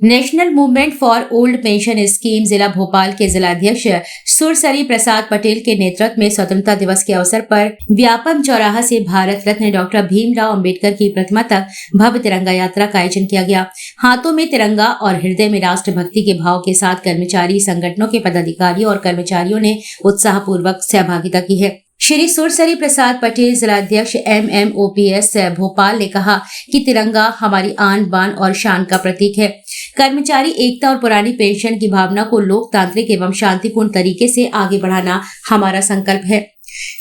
National movement for old pension scheme जिला भोपाल के जिलाध्यक्ष सुरसरी प्रसाद पटेल के नेतृत्व में स्वतंत्रता दिवस के अवसर पर व्यापम चौराहा से भारत रत्न डॉक्टर भीमराव अंबेडकर की प्रतिमा तक भव्य तिरंगा यात्रा का आयोजन किया गया। हाथों में तिरंगा और हृदय में राष्ट्रभक्ति के भाव के साथ कर्मचारी संगठनों के पदाधिकारियों और कर्मचारियों ने उत्साहपूर्वक सहभागिता की है। श्री सुरसरी प्रसाद पटेल जिलाध्यक्ष MMOPS भोपाल ने कहा कि तिरंगा हमारी आन बान और शान का प्रतीक है। कर्मचारी एकता और पुरानी पेंशन की भावना को लोकतांत्रिक एवं शांतिपूर्ण तरीके से आगे बढ़ाना हमारा संकल्प है।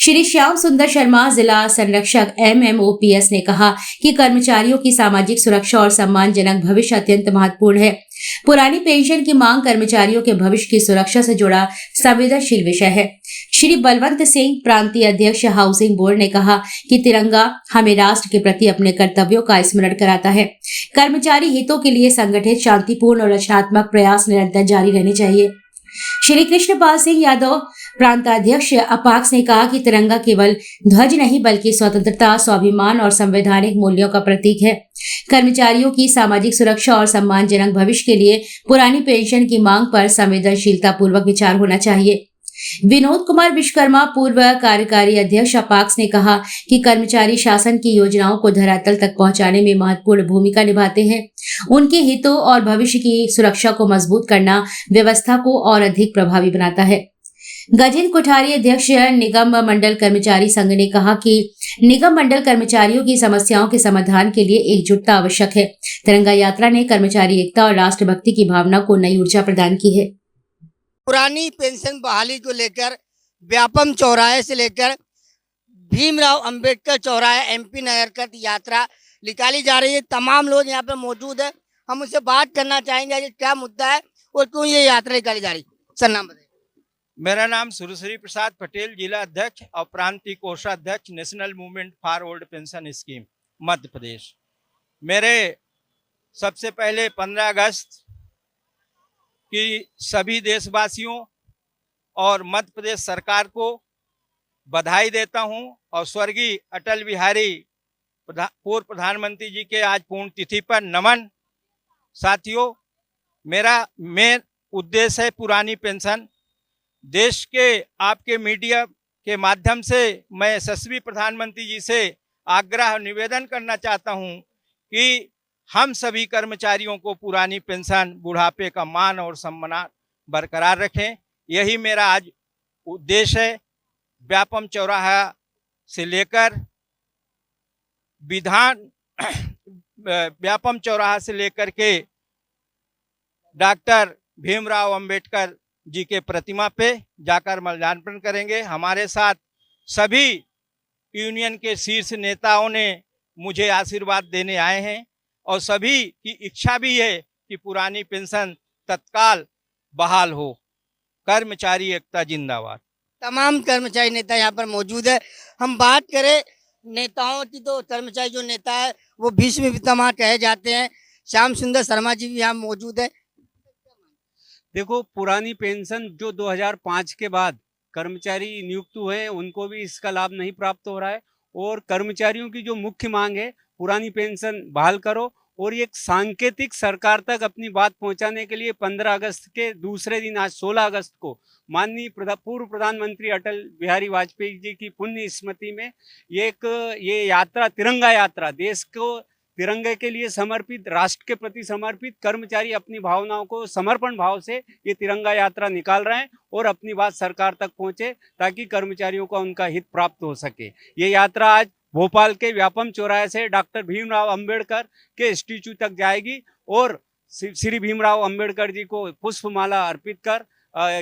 श्री श्याम सुंदर शर्मा जिला संरक्षक MMOPS ने कहा कि कर्मचारियों की सामाजिक सुरक्षा और सम्मानजनक भविष्य अत्यंत महत्वपूर्ण है। पुरानी पेंशन की मांग कर्मचारियों के भविष्य की सुरक्षा से जुड़ा संवेदनशील विषय है। श्री बलवंत सिंह प्रांतीय अध्यक्ष हाउसिंग बोर्ड ने कहा कि तिरंगा हमें राष्ट्र के प्रति अपने कर्तव्यों का स्मरण कराता है। कर्मचारी हितों के लिए संगठित शांतिपूर्ण और रचनात्मक प्रयास निरंतर जारी रहने चाहिए। श्री कृष्णपाल सिंह यादव प्रांताध्यक्ष अपाक्स ने कहा कि तिरंगा केवल ध्वज नहीं बल्कि स्वतंत्रता, स्वाभिमान और संवैधानिक मूल्यों का प्रतीक है। कर्मचारियों की सामाजिक सुरक्षा और सम्मानजनक भविष्य के लिए पुरानी पेंशन की मांग पर संवेदनशीलता पूर्वक विचार होना चाहिए। विनोद कुमार विश्वकर्मा पूर्व कार्यकारी अध्यक्ष अपाक्स ने कहा कि कर्मचारी शासन की योजनाओं को धरातल तक पहुंचाने में महत्वपूर्ण भूमिका निभाते हैं। उनके हितों और भविष्य की सुरक्षा को मजबूत करना व्यवस्था को और अधिक प्रभावी बनाता है। गजेंद्र कोठारी अध्यक्ष निगम मंडल कर्मचारी संघ ने कहा कि निगम मंडल कर्मचारियों की समस्याओं के समाधान के लिए एकजुटता आवश्यक है। तिरंगा यात्रा ने कर्मचारी एकता और राष्ट्रभक्ति की भावना को नई ऊर्जा प्रदान की है। पुरानी पेंशन बहाली को लेकर व्यापम चौराहे से लेकर भीमराव अंबेडकर चौराहे MP नगर तक यात्रा निकाली जा रही है। तमाम लोग यहाँ पे मौजूद है। हम उससे बात करना चाहेंगे कि क्या मुद्दा है और क्यों ये यात्रा निकाली जा रही है। सर, नाम बताइए। मेरा नाम सुरसरी प्रसाद पटेल, जिला अध्यक्ष और प्रांतीय कोषाध्यक्ष, national movement for old pension scheme Madhya Pradesh. मेरे सबसे पहले 15 अगस्त कि सभी देशवासियों और मध्य प्रदेश सरकार को बधाई देता हूं और स्वर्गीय अटल बिहारी पूर्व प्रधानमंत्री जी के आज पुण्यतिथि पर नमन। साथियों, मेरा मेन उद्देश्य है पुरानी पेंशन। देश के आपके मीडिया के माध्यम से मैं यशस्वी प्रधानमंत्री जी से आग्रह निवेदन करना चाहता हूं कि हम सभी कर्मचारियों को पुरानी पेंशन, बुढ़ापे का मान और सम्मान बरकरार रखें। यही मेरा आज उद्देश्य है। व्यापम चौराहा से लेकर व्यापम चौराहा से लेकर के डॉक्टर भीमराव अंबेडकर जी के प्रतिमा पे जाकर माल्यार्पण करेंगे। हमारे साथ सभी यूनियन के शीर्ष नेताओं ने मुझे आशीर्वाद देने आए हैं और सभी की इच्छा भी है कि पुरानी पेंशन तत्काल बहाल हो। कर्मचारी एकता जिंदाबाद। तमाम कर्मचारी नेता यहाँ पर मौजूद है। हम बात करें नेताओं की तो कर्मचारी जो नेता है वो भीष्म पितामह कहे जाते हैं। श्याम सुंदर शर्मा जी भी यहाँ मौजूद है। देखो, पुरानी पेंशन जो 2005 के बाद कर्मचारी नियुक्त हुए हैं उनको भी इसका लाभ नहीं प्राप्त हो रहा है और कर्मचारियों की जो मुख्य मांग है पुरानी पेंशन बहाल करो। और एक सांकेतिक सरकार तक अपनी बात पहुंचाने के लिए 15 अगस्त के दूसरे दिन आज 16 अगस्त को माननीय पूर्व प्रधानमंत्री अटल बिहारी वाजपेयी जी की पुण्य स्मृति में ये यात्रा, तिरंगा यात्रा, देश को तिरंगे के लिए समर्पित, राष्ट्र के प्रति समर्पित कर्मचारी अपनी भावनाओं को समर्पण भाव से ये तिरंगा यात्रा निकाल रहे हैं और अपनी बात सरकार तक पहुंचे ताकि कर्मचारियों को उनका हित प्राप्त हो सके। ये यात्रा आज भोपाल के व्यापम चौराहे से डॉक्टर भीमराव अंबेडकर के स्टैचू तक जाएगी और श्री भीमराव अंबेडकर जी को पुष्पमाला अर्पित कर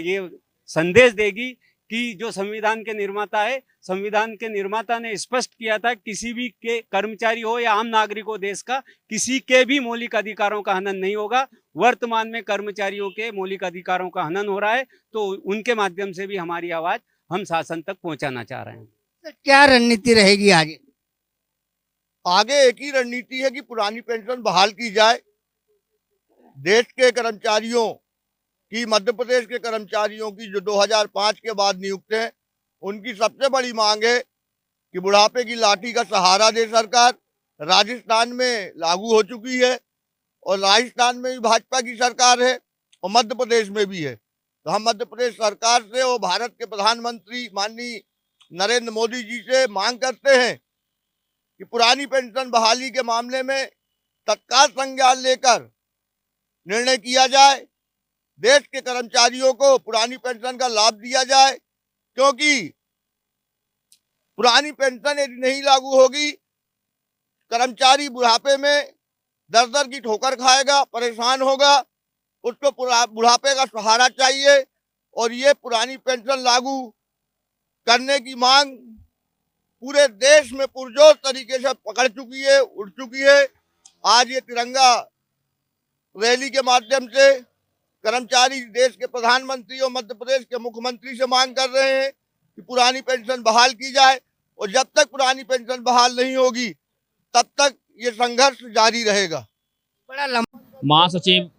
ये संदेश देगी कि जो संविधान के निर्माता है, संविधान के निर्माता ने स्पष्ट किया था किसी भी के कर्मचारी हो या आम नागरिक हो देश का, किसी के भी मौलिक अधिकारों का हनन नहीं होगा। वर्तमान में कर्मचारियों के मौलिक अधिकारों का हनन हो रहा है, तो उनके माध्यम से भी हमारी आवाज हम शासन तक पहुंचाना चाह रहे हैं। क्या रणनीति रहेगी आगे? आगे एक ही रणनीति है कि पुरानी पेंशन बहाल की जाए। देश के कर्मचारियों की, मध्य प्रदेश के कर्मचारियों की जो 2005 के बाद नियुक्त हैं, उनकी सबसे बड़ी मांग है कि बुढ़ापे की लाठी का सहारा दे सरकार। राजस्थान में लागू हो चुकी है और राजस्थान में भी भाजपा की सरकार है और मध्य प्रदेश में भी है। तो हम मध्य प्रदेश सरकार से और भारत के प्रधानमंत्री माननीय नरेंद्र मोदी जी से मांग करते हैं कि पुरानी पेंशन बहाली के मामले में तत्काल संज्ञान लेकर निर्णय किया जाए, देश के कर्मचारियों को पुरानी पेंशन का लाभ दिया जाए, क्योंकि पुरानी पेंशन यदि नहीं लागू होगी, कर्मचारी बुढ़ापे में दर दर की ठोकर खाएगा, परेशान होगा, उसको बुढ़ापे का सहारा चाहिए। और ये पुरानी पेंशन लागू करने की मांग पूरे देश में पुरजोर तरीके से पकड़ चुकी है, उठ चुकी है। आज ये तिरंगा रैली के माध्यम से कर्मचारी देश के प्रधानमंत्री और मध्य प्रदेश के मुख्यमंत्री से मांग कर रहे हैं कि पुरानी पेंशन बहाल की जाए, और जब तक पुरानी पेंशन बहाल नहीं होगी तब तक ये संघर्ष जारी रहेगा। बड़ा लंबा महासचिव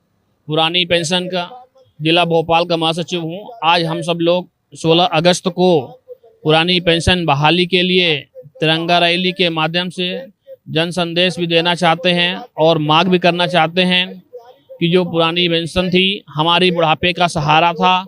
पुरानी पेंशन का जिला भोपाल का महासचिव हूँ। आज हम सब लोग 16 अगस्त को पुरानी पेंशन बहाली के लिए तिरंगा रैली के माध्यम से जन संदेश भी देना चाहते हैं और मांग भी करना चाहते हैं कि जो पुरानी पेंशन थी, हमारी बुढ़ापे का सहारा था,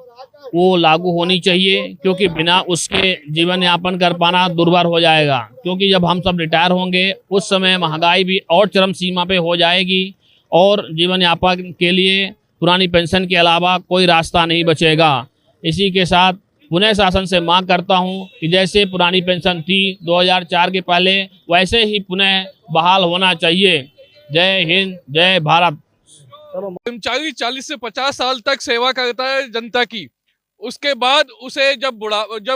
वो लागू होनी चाहिए, क्योंकि बिना उसके जीवन यापन कर पाना दुर्भर हो जाएगा। क्योंकि जब हम सब रिटायर होंगे उस समय महंगाई भी और चरम सीमा पे हो जाएगी और जीवन यापन के लिए पुरानी पेंशन के अलावा कोई रास्ता नहीं बचेगा। इसी के साथ पुनः शासन से मांग करता हूं कि जैसे पुरानी पेंशन थी 2004 के पहले, वैसे ही पुनः बहाल होना चाहिए। जय हिंद, जय भारत। कर्मचारी 40 से 50 साल तक सेवा करता है जनता की। उसके बाद उसे जब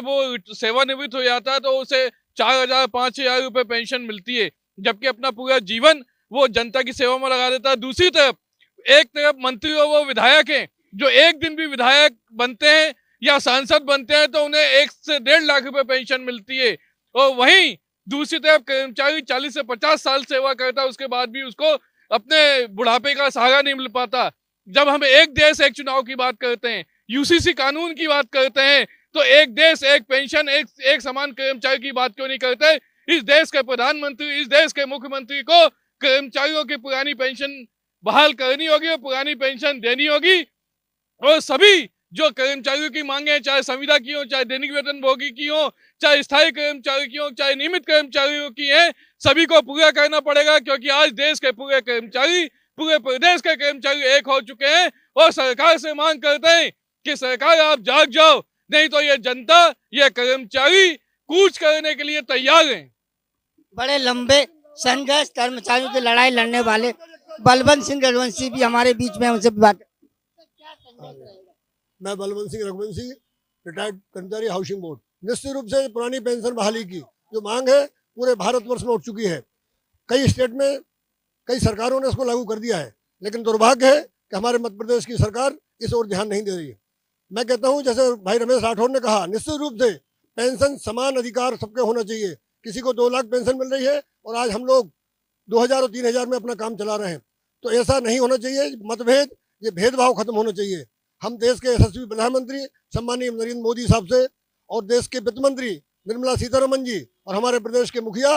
वो सेवानिवृत्त हो जाता है तो उसे 4,000-5,000 रुपए पेंशन मिलती है, जबकि अपना पूरा जीवन वो जनता की सेवा में लगा देता है। दूसरी तरफ एक तरफ मंत्री और वो विधायक हैं जो एक दिन भी विधायक बनते हैं या सांसद बनते हैं तो उन्हें 1 से 1.5 लाख रुपए पेंशन मिलती है, और वहीं दूसरी तरफ कर्मचारी 40 से 50 साल सेवा करता है, उसके बाद भी उसको अपने बुढ़ापे का सहारा नहीं मिल पाता। जब हम एक देश एक चुनाव की बात करते हैं, यूसीसी कानून की बात करते हैं, तो एक देश एक पेंशन एक समान कर्मचारी की बात क्यों नहीं करते? इस देश के प्रधानमंत्री, इस देश के मुख्यमंत्री को कर्मचारियों की पुरानी पेंशन बहाल करनी होगी और पुरानी पेंशन देनी होगी, और सभी जो कर्मचारियों की मांगे, चाहे संविदा की हो, चाहे दैनिक वेतनभोगी की हो, चाहे स्थायी कर्मचारी की हो, चाहे नियमित कर्मचारियों की है, सभी को पूरा करना पड़ेगा। क्योंकि आज देश के पूरे कर्मचारी, पूरे प्रदेश के कर्मचारी एक हो चुके हैं और सरकार से मांग करते हैं कि सरकार आप जाग जाओ, नहीं तो ये जनता, ये कर्मचारी कूच करने के लिए तैयार हैं। बड़े लंबे संघर्ष कर्मचारियों की लड़ाई लड़ने वाले बलवंत सिंह रघुवंशी भी हमारे बीच में, उनसे भी बात। मैं बलवंत सिंह रघुवंशी, रिटायर्ड कर्मचारी हाउसिंग बोर्ड। निश्चित रूप से पुरानी पेंशन बहाली की जो मांग है पूरे भारतवर्ष में उठ चुकी है। कई स्टेट में कई सरकारों ने इसको लागू कर दिया है, लेकिन दुर्भाग्य है कि हमारे मध्य प्रदेश की सरकार इस ओर ध्यान नहीं दे रही है। मैं कहता हूं, जैसे भाई रमेश राठौर ने कहा, निश्चित रूप से पेंशन समान अधिकार सबके होना चाहिए। किसी को 2 लाख पेंशन मिल रही है और आज हम लोग 2,000 और 3,000 में अपना काम चला रहे हैं, तो ऐसा नहीं होना चाहिए। मतभेद, ये भेदभाव खत्म होना चाहिए। हम देश के यशस्वी प्रधानमंत्री सम्मानीय नरेंद्र मोदी साहब से और देश के वित्त मंत्री निर्मला सीतारमन जी और हमारे प्रदेश के मुखिया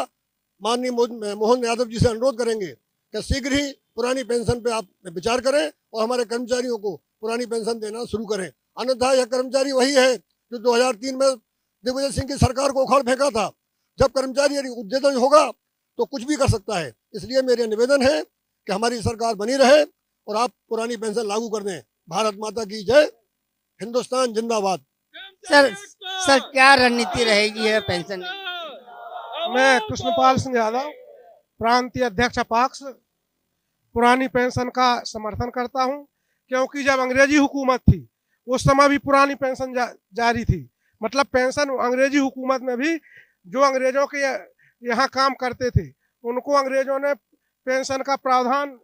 माननीय मोहन यादव जी से अनुरोध करेंगे कि शीघ्र ही पुरानी पेंशन पे आप विचार करें और हमारे कर्मचारियों को पुरानी पेंशन देना शुरू करें। अन्यथा यह कर्मचारी वही है जो 2003 में दिग्विजय सिंह की सरकार को उखाड़ फेंका था। जब कर्मचारी यदि उद्यत होगा तो कुछ भी कर सकता है। इसलिए मेरा निवेदन है कि हमारी सरकार बनी रहे और आप पुरानी पेंशन लागू कर दें। भारत माता की जय, हिंदुस्तान जिंदाबाद। सर क्या रणनीति रहेगी है पेंशन? मैं कृष्णपाल सिंह यादव, प्रांतीय अध्यक्ष अपाक्ष, पुरानी पेंशन का समर्थन करता हूं, क्योंकि जब अंग्रेजी हुकूमत थी उस समय भी पुरानी पेंशन जारी थी। मतलब पेंशन अंग्रेजी हुकूमत में भी जो अंग्रेजों के यहाँ काम करते थे उनको अंग्रेजों ने पेंशन का प्रावधान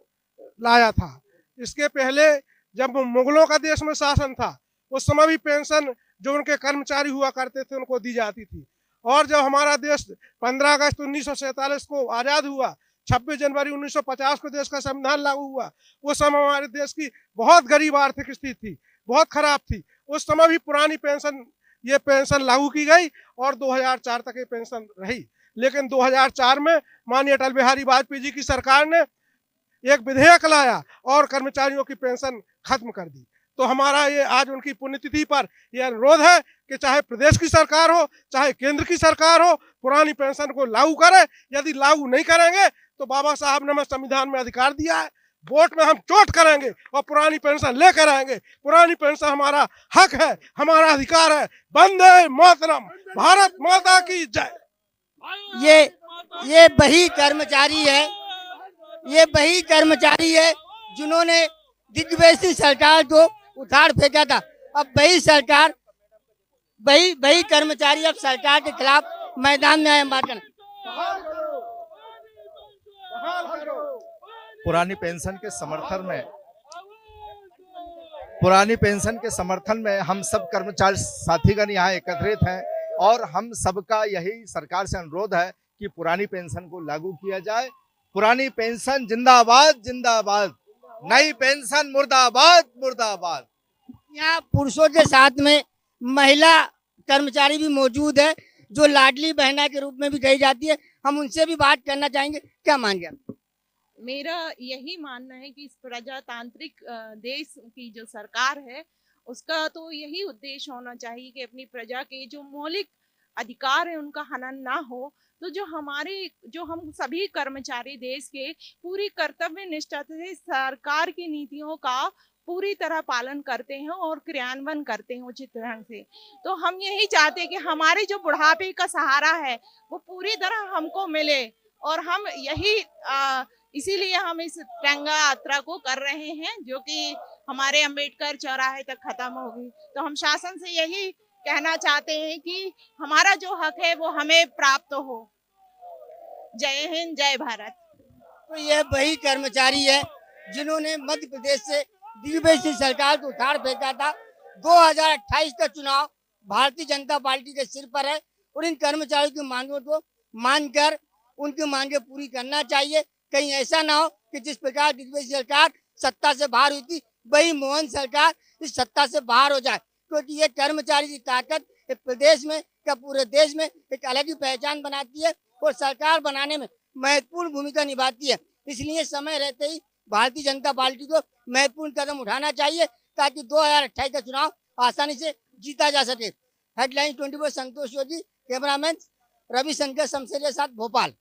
लाया था। इसके पहले जब मुगलों का देश में शासन था उस समय भी पेंशन जो उनके कर्मचारी हुआ करते थे उनको दी जाती थी। और जब हमारा देश 15 अगस्त 1947 को आज़ाद हुआ, 26 जनवरी 1950 को देश का संविधान लागू हुआ, उस समय हमारे देश की बहुत गरीब आर्थिक स्थिति थी, बहुत खराब थी। उस समय भी पुरानी पेंशन, ये पेंशन लागू की गई और 2004 तक ये पेंशन रही। लेकिन 2004 में माननीय अटल बिहारी वाजपेयी जी की सरकार ने एक विधेयक लाया और कर्मचारियों की पेंशन खत्म कर दी। तो हमारा ये आज उनकी पुण्यतिथि पर यह अनुरोध है कि चाहे प्रदेश की सरकार हो चाहे केंद्र की सरकार हो, पुरानी पेंशन को लागू करे। यदि लागू नहीं करेंगे तो बाबा साहब ने हमें संविधान में अधिकार दिया है, वोट में हम चोट करेंगे और पुरानी पेंशन लेकर आएंगे। पुरानी पेंशन हमारा हक है, हमारा अधिकार है। वंदे मातरम, भारत माता की जय। ये वही कर्मचारी है, ये वही कर्मचारी है जिन्होंने दिग्विजय सरकार को उखाड़ फेंका था। अब वही सरकार, वही कर्मचारी अब सरकार के खिलाफ मैदान में आए मार्चन। पुरानी पेंशन के समर्थन में हम सब कर्मचारी साथीगण यहाँ एकत्रित हैं और हम सबका यही सरकार से अनुरोध है कि पुरानी पेंशन को लागू किया जाए। पुरानी पेंशन जिंदाबाद जिंदाबाद, नई पेंशन मुर्दाबाद मुर्दाबाद। यहाँ पुरुषों के साथ में महिला कर्मचारी भी मौजूद है जो लाडली बहना के रूप में भी कही जाती है। हम उनसे भी बात करना चाहेंगे, क्या मानेंगे? मेरा यही मानना है कि इस प्रजातांत्रिक देश की जो सरकार है उसका तो यही उद्देश्य होना चाहिए कि अपनी प्रजा के जो मौलिक अधिकार है उनका हनन ना हो। तो जो हम सभी कर्मचारी देश के पूरी कर्तव्य निष्ठा से सरकार की नीतियों का पूरी तरह पालन करते हैं और क्रियान्वयन करते हैं उचित ढंग से। तो हम यही चाहते हैं कि हमारे जो बुढ़ापे का सहारा है वो पूरी तरह हमको मिले और हम यही इसीलिए हम इस तिरंगा यात्रा को कर रहे हैं जो कि हमारे अंबेडकर चौराहे तक खत्म होगी। तो हम शासन से यही कहना चाहते हैं कि हमारा जो हक है वो हमें प्राप्त हो। जय हिंद, जय भारत। तो यह वही कर्मचारी है जिन्होंने मध्य प्रदेश से दिग्विजय सरकार को उखाड़ फेंका था। 2028 का चुनाव भारतीय जनता पार्टी के सिर पर है और इन कर्मचारियों की मांगों को मानकर उनकी मांगे पूरी करना चाहिए। कहीं ऐसा ना हो कि जिस प्रकार दिग्विजय सरकार सत्ता से बाहर हुई थी वही मोहन सरकार इस सत्ता से बाहर हो जाए, क्योंकि ये कर्मचारी की ताकत एक प्रदेश में या पूरे देश में एक अलग ही पहचान बनाती है और सरकार बनाने में महत्वपूर्ण भूमिका निभाती है। इसलिए समय रहते ही भारतीय जनता पार्टी को महत्वपूर्ण कदम उठाना चाहिए ताकि 2028 का चुनाव आसानी से जीता जा सके। हेडलाइन 24 संतोष योगी, कैमरामैन रविशंकर शमशेर के साथ भोपाल।